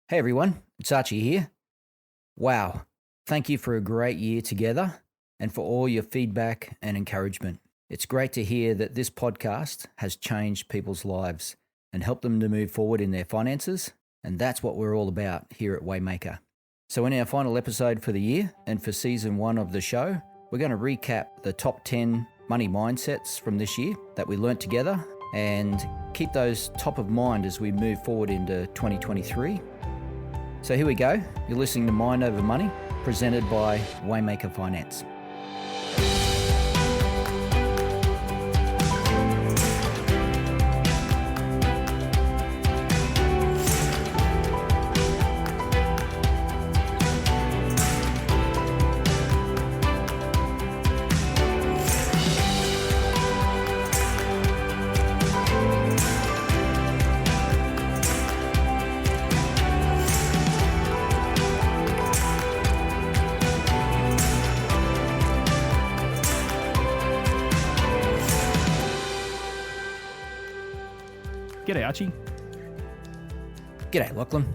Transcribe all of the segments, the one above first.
Hey everyone, it's Archie here. Wow, thank you for a great year together and for all your feedback and encouragement. It's great to hear that this podcast has changed people's lives and helped them to move forward in their finances, and that's what we're all about here at Waymaker. So in our final episode for the year and for season 1 of the show, we're going to recap the top 10 money mindsets from this year that we learnt together and keep those top of mind as we move forward into 2023. So here we go. You're listening to Mind Over Money, presented by Waymaker Finance. G'day, Archie. G'day, Lachlan.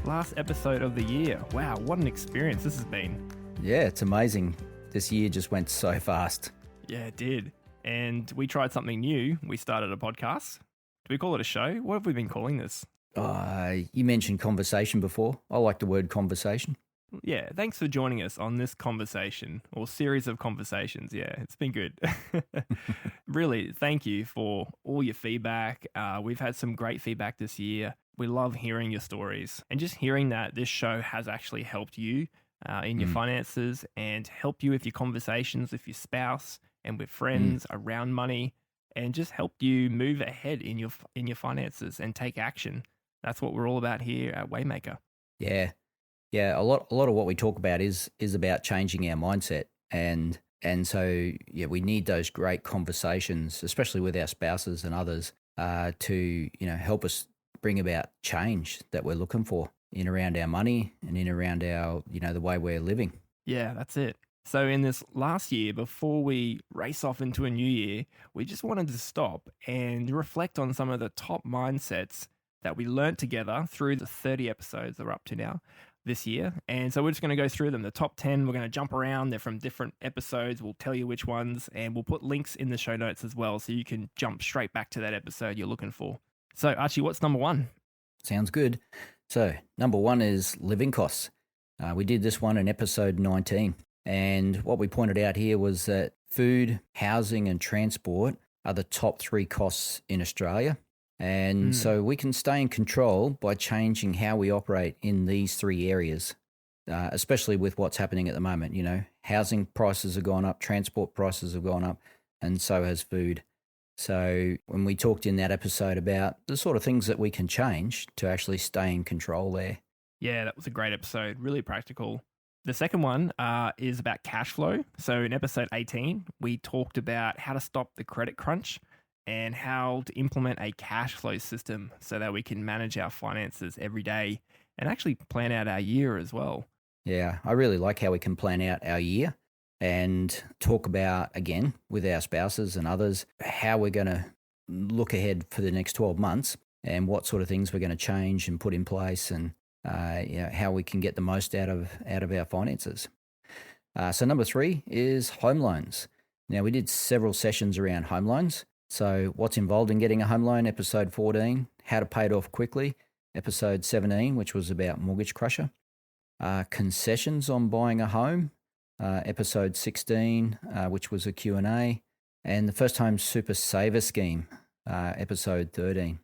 Last episode of the year. Wow, what an experience this has been. Yeah, it's amazing. This year just went so fast. Yeah, it did. And we tried something new. We started a podcast. Do we call it a show? What have we been calling this? You mentioned conversation before. I like the word conversation. Yeah, thanks for joining us on this conversation or series of conversations. Yeah, it's been good. Really, thank you for all your feedback. We've had some great feedback this year. We love hearing your stories and just hearing that this show has actually helped you in your finances and helped you with your conversations with your spouse and with friends around money, and just helped you move ahead in your finances and take action. That's what we're all about here at Waymaker. Yeah. Yeah, a lot of what we talk about is about changing our mindset, and so we need those great conversations, especially with our spouses and others, to help us bring about change that we're looking for in around our money and in around our the way we're living. Yeah, that's it. So in this last year, before we race off into a new year, we just wanted to stop and reflect on some of the top mindsets that we learned together through the 30 episodes that we're up to now this year. And so we're just going to go through them. The top 10, we're going to jump around. They're from different episodes. We'll tell you which ones, and we'll put links in the show notes as well, so you can jump straight back to that episode you're looking for. So Archie, what's number 1? Sounds good. So number 1 is living costs. We did this one in episode 19. And what we pointed out here was that food, housing and transport are the top 3 costs in Australia. And so we can stay in control by changing how we operate in these 3 areas, especially with what's happening at the moment. Housing prices have gone up, transport prices have gone up, and so has food. So when we talked in that episode about the sort of things that we can change to actually stay in control there. Yeah, that was a great episode, really practical. The second one is about cash flow. So in episode 18, we talked about how to stop the credit crunch and how to implement a cash flow system so that we can manage our finances every day and actually plan out our year as well. Yeah, I really like how we can plan out our year and talk about, again, with our spouses and others, how we're going to look ahead for the next 12 months and what sort of things we're going to change and put in place, and how we can get the most out of our finances. So number 3 is home loans. Now, we did several sessions around home loans. So what's involved in getting a home loan, episode 14, how to pay it off quickly, episode 17, which was about Mortgage Crusher, concessions on buying a home, episode 16, which was a Q&A, and the First Home Super Saver Scheme, episode 13.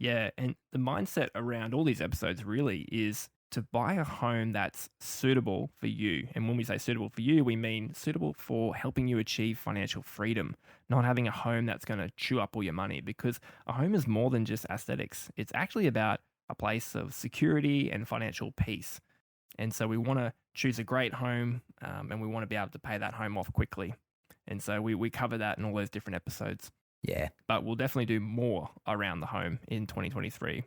Yeah, and the mindset around all these episodes really is to buy a home that's suitable for you. And when we say suitable for you, we mean suitable for helping you achieve financial freedom, not having a home that's going to chew up all your money, because a home is more than just aesthetics. It's actually about a place of security and financial peace. And so we want to choose a great home, and we want to be able to pay that home off quickly. And so we cover that in all those different episodes. Yeah. But we'll definitely do more around the home in 2023.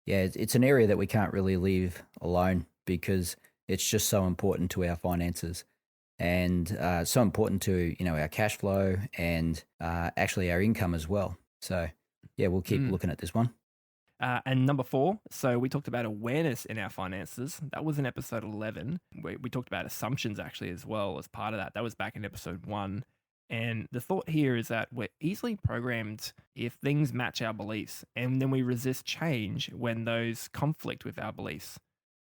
Yeah, it's an area that we can't really leave alone because it's just so important to our finances, and so important to our cash flow and actually our income as well. So yeah, we'll keep looking at this one. And number 4, so we talked about awareness in our finances. That was in episode 11. We talked about assumptions actually as well as part of that. That was back in episode 1. And the thought here is that we're easily programmed if things match our beliefs, and then we resist change when those conflict with our beliefs.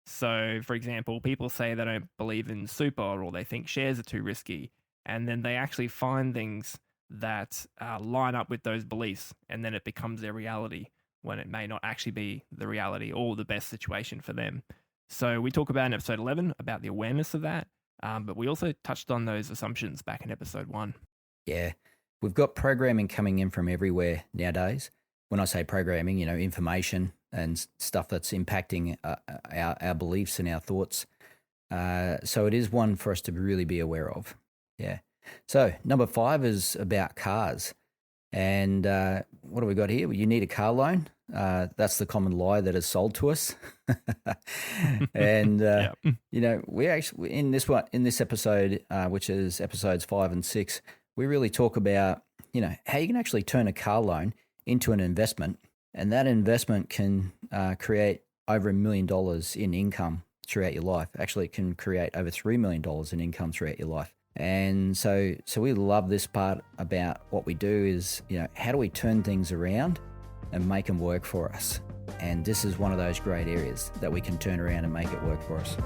So, for example, people say they don't believe in super or they think shares are too risky, and then they actually find things that line up with those beliefs, and then it becomes their reality when it may not actually be the reality or the best situation for them. So we talk about in episode 11 about the awareness of that, but we also touched on those assumptions back in episode 1. Yeah, we've got programming coming in from everywhere nowadays. When I say programming, information and stuff that's impacting our beliefs and our thoughts. So it is one for us to really be aware of. Yeah. So number 5 is about cars. And what do we got here? Well, you need a car loan. That's the common lie that is sold to us. And we actually in this episode, which is episodes 5 and 6, we really talk about how you can actually turn a car loan into an investment, and that investment can create over $1 million in income throughout your life. Actually, it can create over $3 million in income throughout your life. And so we love this part about what we do is, how do we turn things around and make them work for us? And this is one of those great areas that we can turn around and make it work for us.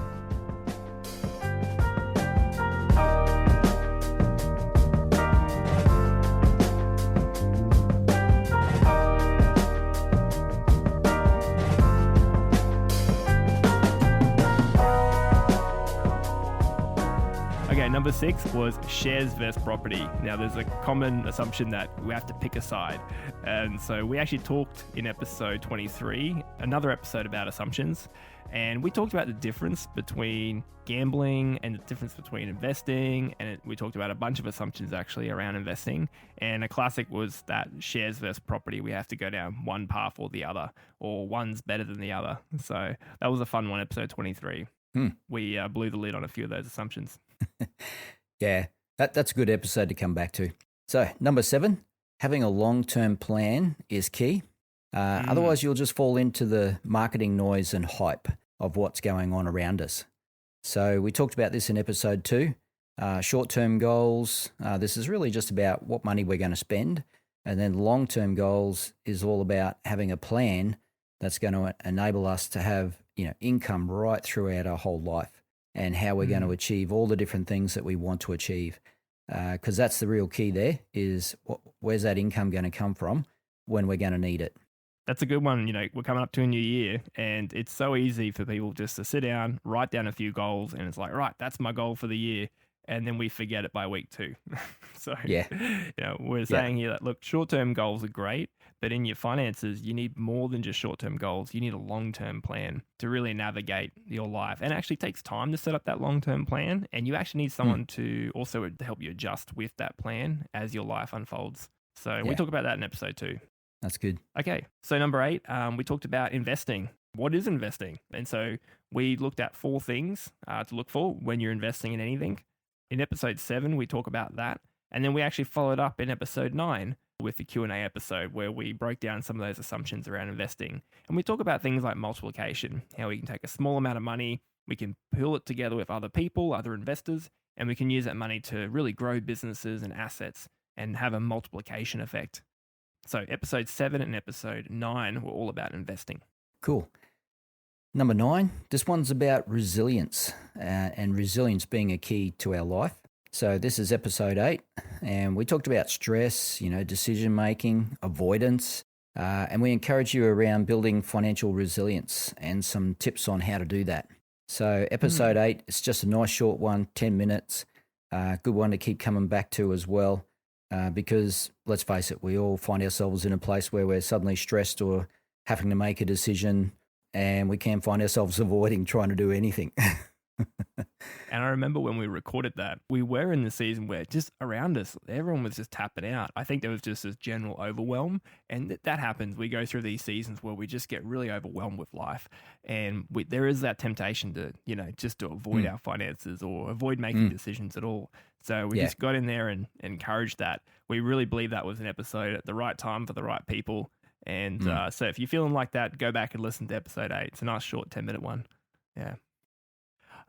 Number 6 was shares versus property. Now, there's a common assumption that we have to pick a side. And so we actually talked in episode 23, another episode about assumptions. And we talked about the difference between gambling and the difference between investing. And we talked about a bunch of assumptions actually around investing. And a classic was that shares versus property, we have to go down one path or the other, or one's better than the other. So that was a fun one, episode 23. We blew the lid on a few of those assumptions. Yeah, that's a good episode to come back to. So, number 7, having a long-term plan is key. Otherwise, you'll just fall into the marketing noise and hype of what's going on around us. So we talked about this in episode 2, short-term goals. This is really just about what money we're going to spend. And then long-term goals is all about having a plan that's going to enable us to have income right throughout our whole life, and how we're going to achieve all the different things that we want to achieve. Because that's the real key there is where's that income going to come from when we're going to need it. That's a good one. We're coming up to a new year, and it's so easy for people just to sit down, write down a few goals, and it's like, right, that's my goal for the year. And then we forget it by week 2. So, we're saying here that, look, short-term goals are great, but in your finances, you need more than just short-term goals. You need a long-term plan to really navigate your life. And it actually takes time to set up that long-term plan. And you actually need someone to also help you adjust with that plan as your life unfolds. So we talk about that in episode 2. That's good. Okay. So number 8, we talked about investing. What is investing? And so we looked at 4 things to look for when you're investing in anything. In episode 7, we talk about that. And then we actually followed up in episode 9 with the Q&A episode where we broke down some of those assumptions around investing. And we talk about things like multiplication, how we can take a small amount of money, we can pool it together with other people, other investors, and we can use that money to really grow businesses and assets and have a multiplication effect. So episode 7 and episode 9 were all about investing. Cool. Number 9, this one's about resilience and resilience being a key to our life. So this is episode 8, and we talked about stress, decision-making, avoidance, and we encourage you around building financial resilience and some tips on how to do that. So episode 8, it's just a nice short one, 10 minutes, good one to keep coming back to as well, because let's face it, we all find ourselves in a place where we're suddenly stressed or having to make a decision, and we can find ourselves avoiding trying to do anything. And I remember when we recorded that, we were in the season where just around us, everyone was just tapping out. I think there was just this general overwhelm, and that happens. We go through these seasons where we just get really overwhelmed with life, and there is that temptation to, just to avoid our finances or avoid making decisions at all. So we just got in there and encouraged that. We really believe that was an episode at the right time for the right people. And so if you're feeling like that, go back and listen to episode 8. It's a nice short 10-minute one. Yeah.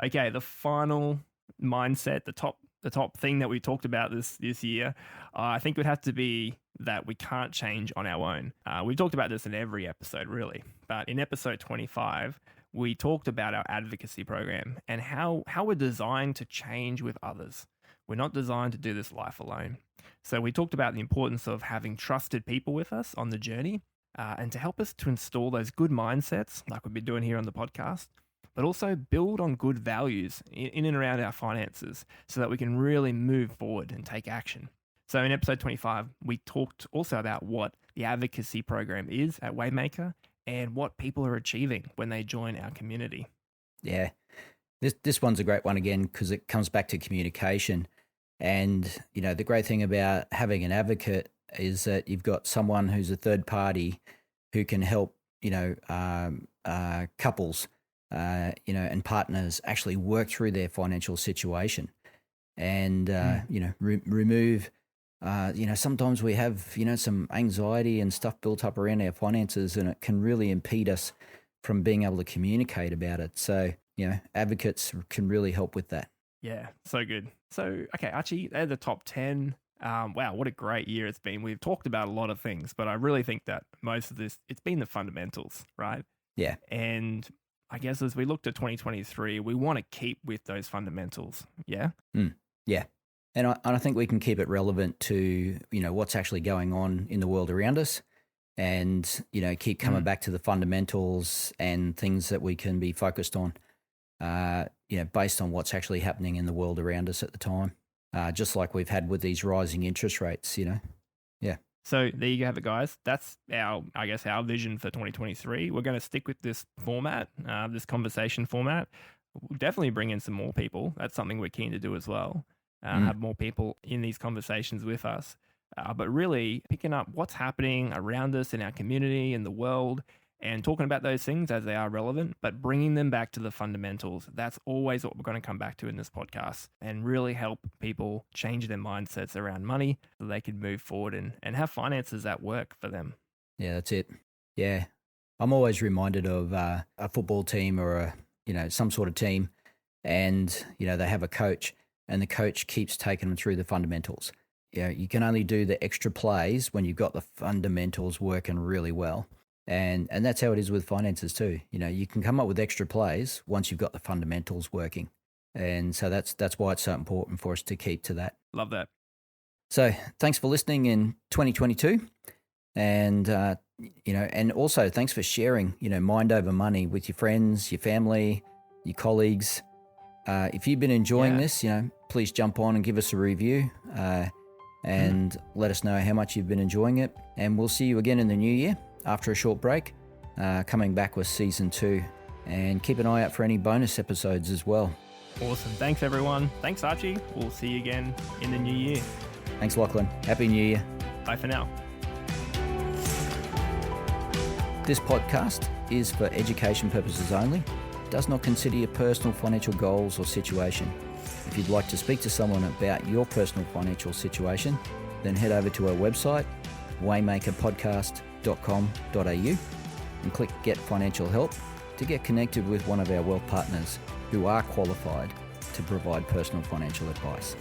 Okay, the final mindset, the top thing that we talked about this year, I think would have to be that we can't change on our own. We've talked about this in every episode, really. But in episode 25, we talked about our advocacy program and how we're designed to change with others. We're not designed to do this life alone. So we talked about the importance of having trusted people with us on the journey and to help us to install those good mindsets like we've been doing here on the podcast, but also build on good values in and around our finances so that we can really move forward and take action. So in episode 25, we talked also about what the advocacy program is at Waymaker and what people are achieving when they join our community. Yeah. This one's a great one again because it comes back to communication. And, the great thing about having an advocate is that you've got someone who's a third party who can help, couples, and partners actually work through their financial situation and, remove, sometimes we have, some anxiety and stuff built up around our finances, and it can really impede us from being able to communicate about it. So, advocates can really help with that. Yeah, so good. So, okay, Archie, they're the top 10. Wow, what a great year it's been. We've talked about a lot of things, but I really think that most of this, it's been the fundamentals, right? Yeah. And I guess as we look to 2023, we want to keep with those fundamentals. Yeah? Yeah. And I think we can keep it relevant to, what's actually going on in the world around us and, keep coming back to the fundamentals and things that we can be focused on. Based on what's actually happening in the world around us at the time, just like we've had with these rising interest rates, Yeah. So there you have it, guys. That's our vision for 2023. We're going to stick with this format, this conversation format. We'll definitely bring in some more people. That's something we're keen to do as well. Have more people in these conversations with us. But really picking up what's happening around us in our community, in the world, and talking about those things as they are relevant, but bringing them back to the fundamentals. That's always what we're going to come back to in this podcast and really help people change their mindsets around money so they can move forward and have finances that work for them. Yeah, that's it. Yeah. I'm always reminded of a football team or some sort of team, and, they have a coach, and the coach keeps taking them through the fundamentals. You can only do the extra plays when you've got the fundamentals working really well. And that's how it is with finances too. You can come up with extra plays once you've got the fundamentals working. And so that's why it's so important for us to keep to that. Love that. So thanks for listening in 2022. And, and also thanks for sharing, Mind Over Money with your friends, your family, your colleagues. If you've been enjoying this, please jump on and give us a review and let us know how much you've been enjoying it. And we'll see you again in the new year after a short break, coming back with season 2. And keep an eye out for any bonus episodes as well. Awesome. Thanks, everyone. Thanks, Archie. We'll see you again in the new year. Thanks, Lachlan. Happy New Year. Bye for now. This podcast is for education purposes only. It does not consider your personal financial goals or situation. If you'd like to speak to someone about your personal financial situation, then head over to our website, waymakerpodcast.com.au, and click Get Financial Help to get connected with one of our wealth partners who are qualified to provide personal financial advice.